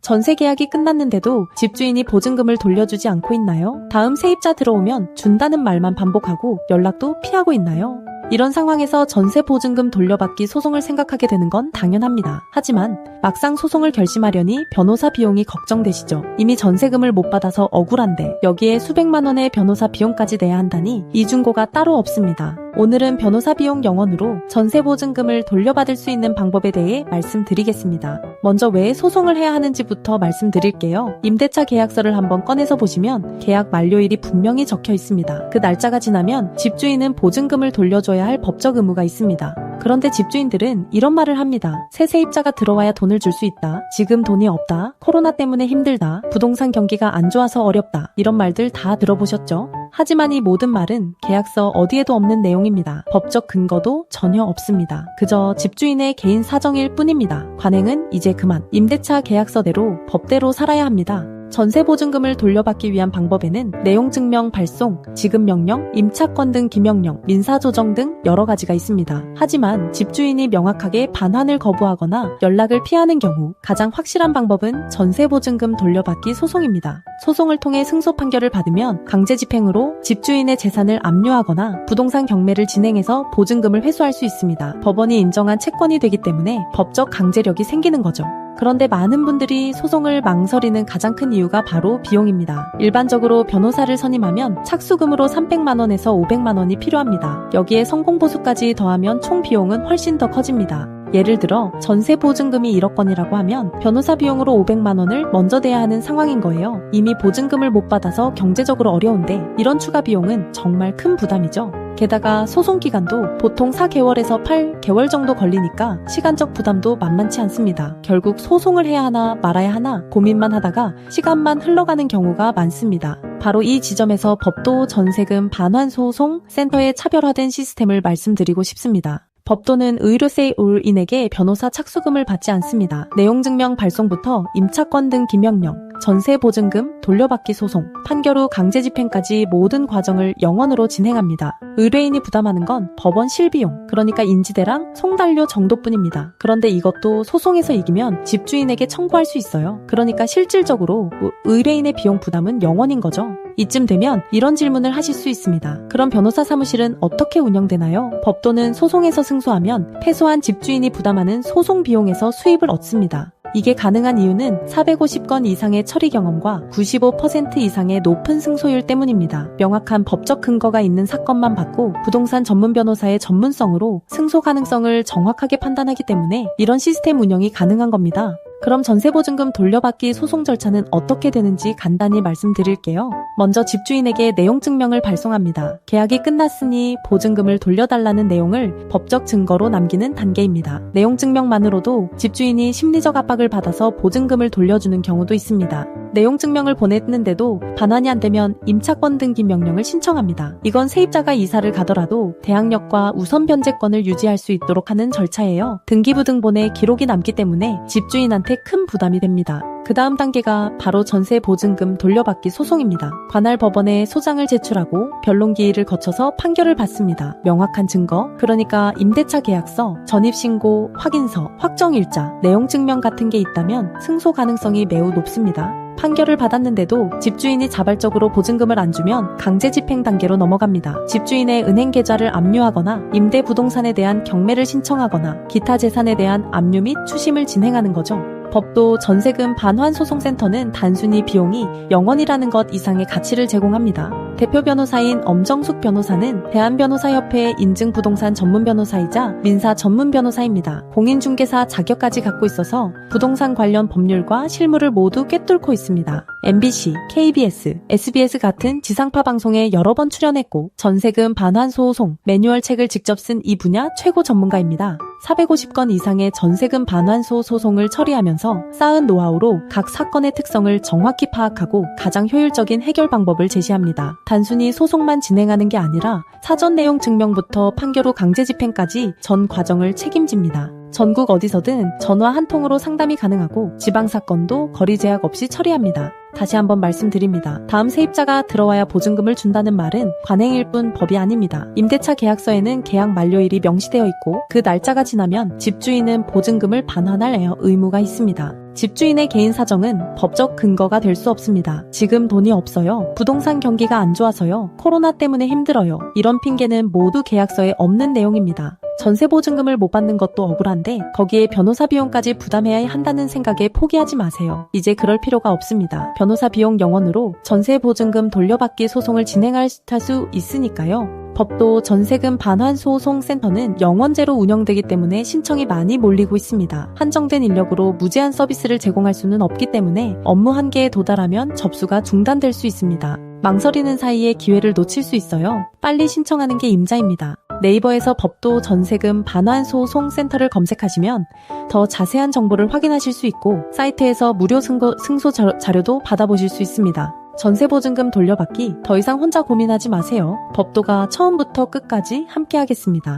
전세 계약이 끝났는데도 집주인이 보증금을 돌려주지 않고 있나요? 다음 세입자 들어오면 준다는 말만 반복하고 연락도 피하고 있나요? 이런 상황에서 전세 보증금 돌려받기 소송을 생각하게 되는 건 당연합니다. 하지만 막상 소송을 결심하려니 변호사 비용이 걱정되시죠. 이미 전세금을 못 받아서 억울한데 여기에 수백만 원의 변호사 비용까지 내야 한다니 이중고가 따로 없습니다. 오늘은 변호사 비용 0원으로 전세 보증금을 돌려받을 수 있는 방법에 대해 말씀드리겠습니다. 먼저 왜 소송을 해야 하는지부터 말씀드릴게요. 임대차 계약서를 한번 꺼내서 보시면 계약 만료일이 분명히 적혀 있습니다. 그 날짜가 지나면 집주인은 보증금을 돌려줘야 할 법적 의무가 있습니다. 그런데 집주인들은 이런 말을 합니다. 새 세입자가 들어와야 돈을 줄 수 있다. 지금 돈이 없다. 코로나 때문에 힘들다. 부동산 경기가 안 좋아서 어렵다. 이런 말들 다 들어보셨죠? 하지만 이 모든 말은 계약서 어디에도 없는 내용입니다. 법적 근거도 전혀 없습니다. 그저 집주인의 개인 사정일 뿐입니다. 관행은 이제 그만. 임대차 계약서대로 법대로 살아야 합니다. 전세 보증금을 돌려받기 위한 방법에는 내용증명 발송, 지급명령, 임차권 등 기명령, 민사조정 등 여러 가지가 있습니다. 하지만 집주인이 명확하게 반환을 거부하거나 연락을 피하는 경우 가장 확실한 방법은 전세 보증금 돌려받기 소송입니다. 소송을 통해 승소 판결을 받으면 강제집행으로 집주인의 재산을 압류하거나 부동산 경매를 진행해서 보증금을 회수할 수 있습니다. 법원이 인정한 채권이 되기 때문에 법적 강제력이 생기는 거죠. 그런데 많은 분들이 소송을 망설이는 가장 큰 이유가 바로 비용입니다. 일반적으로 변호사를 선임하면 착수금으로 300만 원에서 500만 원이 필요합니다. 여기에 성공보수까지 더하면 총 비용은 훨씬 더 커집니다. 예를 들어 전세 보증금이 1억 원이라고 하면 변호사 비용으로 500만 원을 먼저 내야 하는 상황인 거예요. 이미 보증금을 못 받아서 경제적으로 어려운데 이런 추가 비용은 정말 큰 부담이죠. 게다가 소송 기간도 보통 4개월에서 8개월 정도 걸리니까 시간적 부담도 만만치 않습니다. 결국 소송을 해야 하나 말아야 하나 고민만 하다가 시간만 흘러가는 경우가 많습니다. 바로 이 지점에서 법도 전세금 반환소송 센터의 차별화된 시스템을 말씀드리고 싶습니다. 법도는 의료세 올인에게 변호사 착수금을 받지 않습니다. 내용증명 발송부터 임차권 등 기명령, 전세 보증금, 돌려받기 소송, 판결 후 강제집행까지 모든 과정을 0원으로 진행합니다. 의뢰인이 부담하는 건 법원 실비용, 그러니까 인지대랑 송달료 정도뿐입니다. 그런데 이것도 소송에서 이기면 집주인에게 청구할 수 있어요. 그러니까 실질적으로 의뢰인의 비용 부담은 0원인 거죠. 이쯤 되면 이런 질문을 하실 수 있습니다. 그럼 변호사 사무실은 어떻게 운영되나요? 법도는 소송에서 승소하면 패소한 집주인이 부담하는 소송 비용에서 수입을 얻습니다. 이게 가능한 이유는 450건 이상의 처리 경험과 95% 이상의 높은 승소율 때문입니다. 명확한 법적 근거가 있는 사건만 받고 부동산 전문 변호사의 전문성으로 승소 가능성을 정확하게 판단하기 때문에 이런 시스템 운영이 가능한 겁니다. 그럼 전세보증금 돌려받기 소송 절차는 어떻게 되는지 간단히 말씀드릴게요. 먼저 집주인에게 내용증명을 발송합니다. 계약이 끝났으니 보증금을 돌려달라는 내용을 법적 증거로 남기는 단계입니다. 내용증명만으로도 집주인이 심리적 압박을 받아서 보증금을 돌려주는 경우도 있습니다. 내용증명을 보냈는데도 반환이 안 되면 임차권 등기 명령을 신청합니다. 이건 세입자가 이사를 가더라도 대항력과 우선 변제권을 유지할 수 있도록 하는 절차예요. 등기부등본에 기록이 남기 때문에 집주인한테 큰 부담이 됩니다. 그 다음 단계가 바로 전세 보증금 돌려받기 소송입니다. 관할 법원에 소장을 제출하고 변론기일을 거쳐서 판결을 받습니다. 명확한 증거, 그러니까 임대차 계약서, 전입신고, 확인서, 확정일자, 내용증명 같은 게 있다면 승소 가능성이 매우 높습니다. 판결을 받았는데도 집주인이 자발적으로 보증금을 안 주면 강제집행 단계로 넘어갑니다. 집주인의 은행 계좌를 압류하거나 임대 부동산에 대한 경매를 신청하거나 기타 재산에 대한 압류 및 추심을 진행하는 거죠. 법도 전세금 반환소송센터는 단순히 비용이 0원이라는 것 이상의 가치를 제공합니다. 대표 변호사인 엄정숙 변호사는 대한변호사협회 인증 부동산 전문 변호사이자 민사 전문 변호사입니다. 공인중개사 자격까지 갖고 있어서 부동산 관련 법률과 실무를 모두 꿰뚫고 있습니다. MBC, KBS, SBS 같은 지상파 방송에 여러 번 출연했고 전세금 반환소송 매뉴얼 책을 직접 쓴 이 분야 최고 전문가입니다. 450건 이상의 전세금 반환소 소송을 처리하면서 쌓은 노하우로 각 사건의 특성을 정확히 파악하고 가장 효율적인 해결 방법을 제시합니다. 단순히 소송만 진행하는 게 아니라 사전 내용 증명부터 판결 후 강제 집행까지 전 과정을 책임집니다. 전국 어디서든 전화 한 통으로 상담이 가능하고 지방사건도 거리 제약 없이 처리합니다. 다시 한번 말씀드립니다. 다음 세입자가 들어와야 보증금을 준다는 말은 관행일 뿐 법이 아닙니다. 임대차 계약서에는 계약 만료일이 명시되어 있고 그 날짜가 지나면 집주인은 보증금을 반환할 의무가 있습니다. 집주인의 개인 사정은 법적 근거가 될 수 없습니다. 지금 돈이 없어요. 부동산 경기가 안 좋아서요. 코로나 때문에 힘들어요. 이런 핑계는 모두 계약서에 없는 내용입니다. 전세보증금을 못 받는 것도 억울한데 거기에 변호사 비용까지 부담해야 한다는 생각에 포기하지 마세요. 이제 그럴 필요가 없습니다. 변호사 비용 0원으로 전세보증금 돌려받기 소송을 진행할 수 있으니까요. 법도 전세금 반환 소송센터는 0원제로 운영되기 때문에 신청이 많이 몰리고 있습니다. 한정된 인력으로 무제한 서비스를 제공할 수는 없기 때문에 업무 한계에 도달하면 접수가 중단될 수 있습니다. 망설이는 사이에 기회를 놓칠 수 있어요. 빨리 신청하는 게 임자입니다. 네이버에서 법도 전세금 반환 소송센터를 검색하시면 더 자세한 정보를 확인하실 수 있고 사이트에서 무료 승소 자료도 받아보실 수 있습니다. 전세보증금 돌려받기 더 이상 혼자 고민하지 마세요. 법도가 처음부터 끝까지 함께하겠습니다.